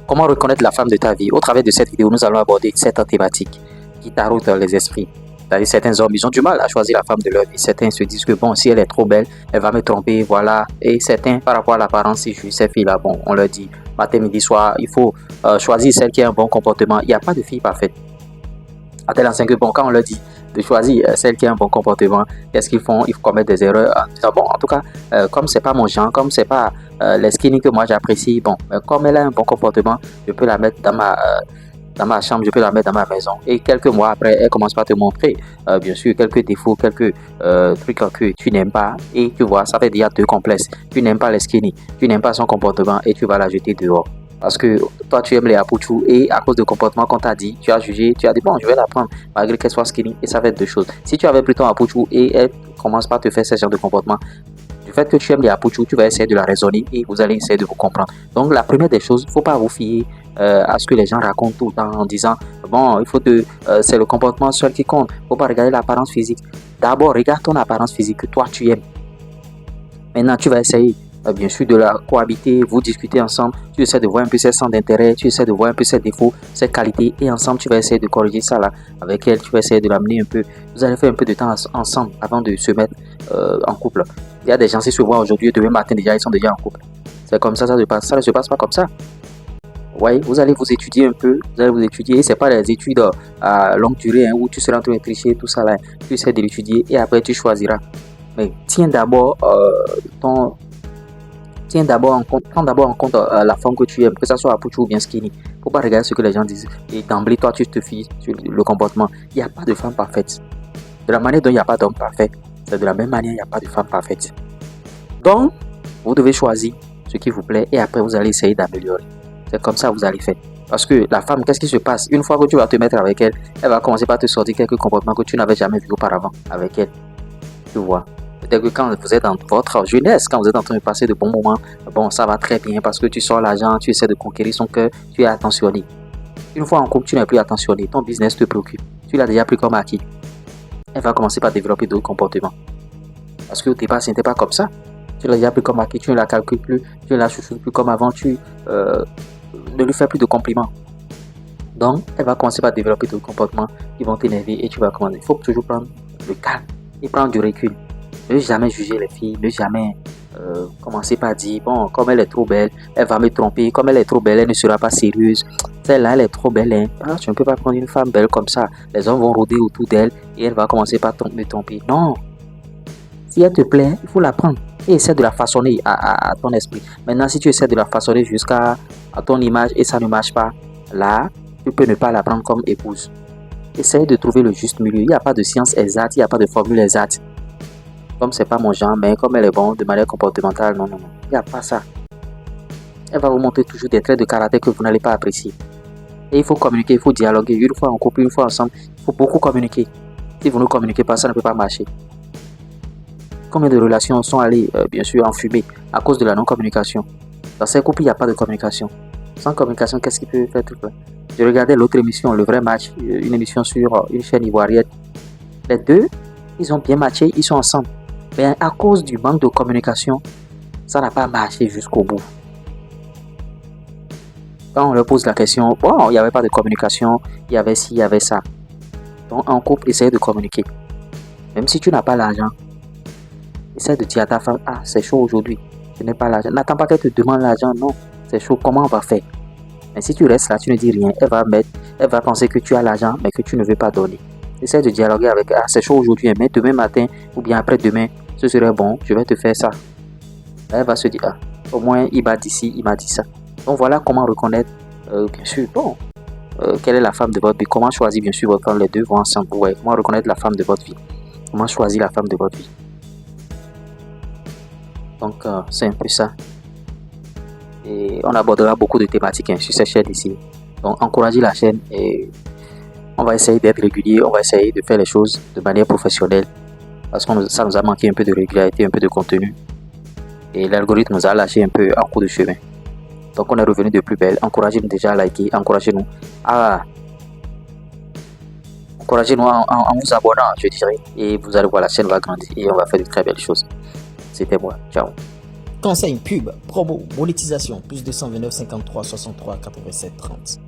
Comment reconnaître la femme de ta vie? Au travers de cette vidéo, nous allons aborder cette thématique qui taraude les esprits. C'est-à-dire certains hommes, ils ont du mal à choisir la femme de leur vie. Certains se disent que bon, si elle est trop belle, elle va me tromper, voilà. Et certains, par rapport à l'apparence, ils jugent ces filles-là. Bon, on leur dit matin, midi, soir, il faut choisir celle qui a un bon comportement. Il n'y a pas de fille parfaite. À tel enseigne que bon, quand on leur dit de choisir celle qui a un bon comportement, qu'est-ce qu'ils font? Ils commettent des erreurs. Bon, en tout cas, comme c'est pas mon genre, comme c'est pas les skinny que moi j'apprécie, bon, comme elle a un bon comportement, je peux la mettre dans ma chambre, je peux la mettre dans ma maison. Et quelques mois après, elle commence par te montrer, bien sûr, quelques défauts, quelques trucs que tu n'aimes pas. Et tu vois, ça fait déjà deux complexes. Tu n'aimes pas les skinny, tu n'aimes pas son comportement et tu vas la jeter dehors. Parce que toi, tu aimes les apouchous et à cause du comportement qu'on t'a dit, tu as jugé, tu as dit bon, je vais la prendre malgré qu'elle soit skinny et ça fait deux choses. Si tu avais pris ton apouchou et elle commence par te faire ce genre de comportement, du fait que tu aimes les apouchous, tu vas essayer de la raisonner et vous allez essayer de vous comprendre. Donc, la première des choses, il ne faut pas vous fier à ce que les gens racontent tout le temps en disant bon, il faut c'est le comportement seul qui compte. Il ne faut pas regarder l'apparence physique. D'abord, regarde ton apparence physique que toi tu aimes. Maintenant, tu vas essayer bien sûr de la cohabiter, vous discutez ensemble, tu essaies de voir un peu ses centres d'intérêt, tu essaies de voir un peu ses défauts, ses qualités et ensemble tu vas essayer de corriger ça là avec elle, tu vas essayer de l'amener un peu, vous allez faire un peu de temps ensemble avant de se mettre en couple. Il y a des gens qui se voient aujourd'hui, demain matin déjà ils sont déjà en couple. C'est comme ça se passe, ça ne se passe pas comme ça. Ouais, vous allez vous étudier un peu, vous allez vous étudier, c'est pas les études à longue durée où tu seras en train de tricher, tout ça là, tu essaies de l'étudier et après tu choisiras. Mais tiens d'abord prends d'abord en compte la forme que tu aimes, que ça soit apouchou ou bien skinny. Faut pas regarder ce que les gens disent et d'emblée toi tu te fies sur le comportement. Il n'y a pas de femme parfaite. De la manière dont il n'y a pas d'homme parfait, c'est de la même manière il n'y a pas de femme parfaite. Donc, vous devez choisir ce qui vous plaît et après vous allez essayer d'améliorer. C'est comme ça que vous allez faire. Parce que la femme, qu'est-ce qui se passe? Une fois que tu vas te mettre avec elle, elle va commencer par te sortir quelques comportements que tu n'avais jamais vu auparavant avec elle. Tu vois? Peut-être que quand vous êtes dans votre jeunesse, quand vous êtes en train de passer de bons moments, bon, ça va très bien parce que tu sors l'argent, tu essaies de conquérir son cœur, tu es attentionné. Une fois en couple, tu n'es plus attentionné, ton business te préoccupe, tu l'as déjà pris comme acquis. Elle va commencer par développer d'autres comportements. Parce que au départ, ce n'était pas comme ça. Tu l'as déjà pris comme acquis, tu ne la calcules plus, tu ne la chouchoutes plus comme avant, tu ne lui fais plus de compliments. Donc, elle va commencer par développer d'autres comportements qui vont t'énerver et tu vas commencer. Il faut toujours prendre le calme et prendre du recul. Ne jamais juger les filles, ne jamais commencer par dire bon, comme elle est trop belle, elle va me tromper, comme elle est trop belle, elle ne sera pas sérieuse. Celle-là, elle est trop belle, hein. Ah, tu ne peux pas prendre une femme belle comme ça. Les hommes vont rôder autour d'elle et elle va commencer par me tromper. Non. Si elle te plaît, il faut la prendre et essaie de la façonner à ton esprit. Maintenant, si tu essaies de la façonner jusqu'à ton image et ça ne marche pas, là, tu peux ne pas la prendre comme épouse. Essaye de trouver le juste milieu. Il n'y a pas de science exacte, il n'y a pas de formule exacte. Comme c'est pas mon genre, mais comme elle est bonne de manière comportementale, non. Il n'y a pas ça. Elle va vous montrer toujours des traits de caractère que vous n'allez pas apprécier. Et il faut communiquer, il faut dialoguer. Une fois en couple, une fois ensemble, il faut beaucoup communiquer. Si vous ne communiquez pas, ça ne peut pas marcher. Combien de relations sont allées, bien sûr, en fumée à cause de la non-communication? Dans ces couples, il n'y a pas de communication. Sans communication, qu'est-ce qui peut faire tout ça? Je regardais l'autre émission, Le Vrai Match, une émission sur une chaîne ivoirienne. Les deux, ils ont bien matché, ils sont ensemble. Mais à cause du manque de communication, ça n'a pas marché jusqu'au bout. Quand on leur pose la question, bon, il n'y avait pas de communication, il y avait ci, il y avait ça. Donc, en couple, essaye de communiquer. Même si tu n'as pas l'argent, essaye de dire à ta femme, ah, c'est chaud aujourd'hui, je n'ai pas l'argent. N'attends pas qu'elle te demande l'argent, non, c'est chaud, comment on va faire? Mais si tu restes là, tu ne dis rien, elle va penser que tu as l'argent, mais que tu ne veux pas donner. Essaye de dialoguer avec elle, ah, c'est chaud aujourd'hui, mais demain matin, ou bien après-demain, ce serait bon, je vais te faire ça. Elle va se dire, ah, au moins il m'a dit ci, il m'a dit ça. Donc voilà comment reconnaître, bien sûr, bon, quelle est la femme de votre vie, comment choisir bien sûr votre femme, les deux vont ensemble, ouais, comment reconnaître la femme de votre vie, comment choisir la femme de votre vie. Donc c'est un peu ça. Et on abordera beaucoup de thématiques sur cette chaîne ici. Donc encouragez la chaîne et on va essayer d'être régulier, on va essayer de faire les choses de manière professionnelle. Parce que ça nous a manqué un peu de régularité, un peu de contenu. Et l'algorithme nous a lâché un peu en cours de chemin. Donc on est revenu de plus belle. Encouragez-nous déjà à liker, encouragez-nous en vous abonnant, je dirais. Et vous allez voir, la chaîne va grandir et on va faire de très belles choses. C'était moi. Ciao. Conseil, pub, promo, monétisation, plus 229 53 63 87 30.